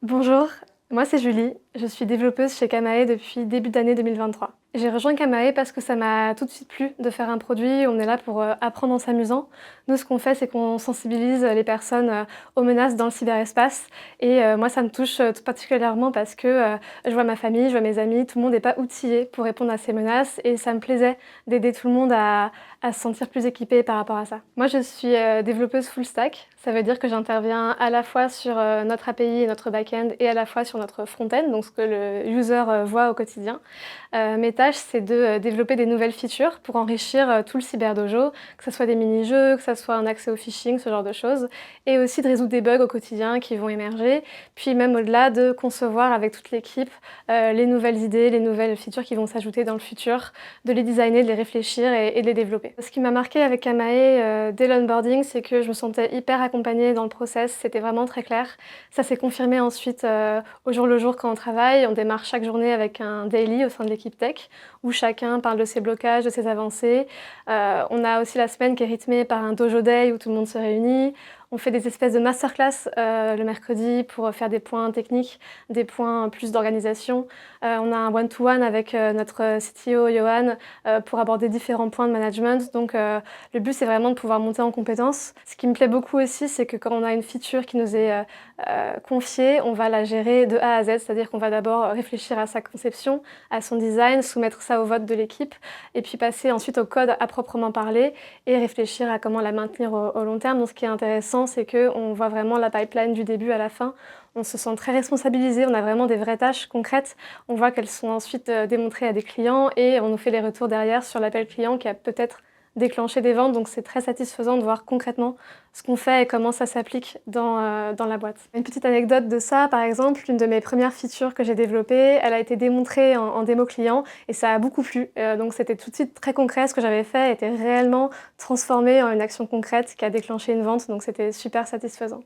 Bonjour, moi c'est Julie, je suis développeuse chez Kamae depuis début d'année 2023. J'ai rejoint Kamae parce que ça m'a tout de suite plu de faire un produit, on est là pour apprendre en s'amusant. Nous ce qu'on fait c'est qu'on sensibilise les personnes aux menaces dans le cyberespace et moi ça me touche tout particulièrement parce que je vois ma famille, je vois mes amis, tout le monde n'est pas outillé pour répondre à ces menaces et ça me plaisait d'aider tout le monde à se sentir plus équipé par rapport à ça. Moi je suis développeuse full stack, ça veut dire que j'interviens à la fois sur notre API et notre back-end et à la fois sur notre front-end, donc ce que le user voit au quotidien. Mes tâches, c'est de développer des nouvelles features pour enrichir tout le cyberdojo, que ce soit des mini-jeux, que ce soit un accès au phishing, ce genre de choses, et aussi de résoudre des bugs au quotidien qui vont émerger, puis même au-delà de concevoir avec toute l'équipe les nouvelles idées, les nouvelles features qui vont s'ajouter dans le futur, de les designer, de les réfléchir et de les développer. Ce qui m'a marqué avec Kamae dès l'onboarding, c'est que je me sentais hyper accompagnée dans le process, c'était vraiment très clair. Ça s'est confirmé ensuite au jour le jour quand on travaille. On démarre chaque journée avec un daily au sein de l'équipe tech où chacun parle de ses blocages, de ses avancées. On a aussi la semaine qui est rythmée par un dojo day où tout le monde se réunit. On fait des espèces de masterclass le mercredi pour faire des points techniques, des points plus d'organisation. On a un one-to-one avec notre CTO Johan pour aborder différents points de management. Donc le but c'est vraiment de pouvoir monter en compétences. Ce qui me plaît beaucoup aussi, c'est que quand on a une feature qui nous est confiée, on va la gérer de A à Z, c'est-à-dire qu'on va d'abord réfléchir à sa conception, à son design, soumettre ça au vote de l'équipe et puis passer ensuite au code à proprement parler et réfléchir à comment la maintenir au long terme. Donc ce qui est intéressant, c'est qu'on voit vraiment la pipeline du début à la fin. On se sent très responsabilisé, on a vraiment des vraies tâches concrètes. On voit qu'elles sont ensuite démontrées à des clients et on nous fait les retours derrière sur l'appel client qui a peut-être déclenché des ventes. Donc c'est très satisfaisant de voir concrètement ce qu'on fait et comment ça s'applique dans la boîte. Une petite anecdote de ça, par exemple, une de mes premières features que j'ai développées, elle a été démontrée en démo client et ça a beaucoup plu. Donc c'était tout de suite très concret, ce que j'avais fait était réellement transformé en une action concrète qui a déclenché une vente, donc c'était super satisfaisant.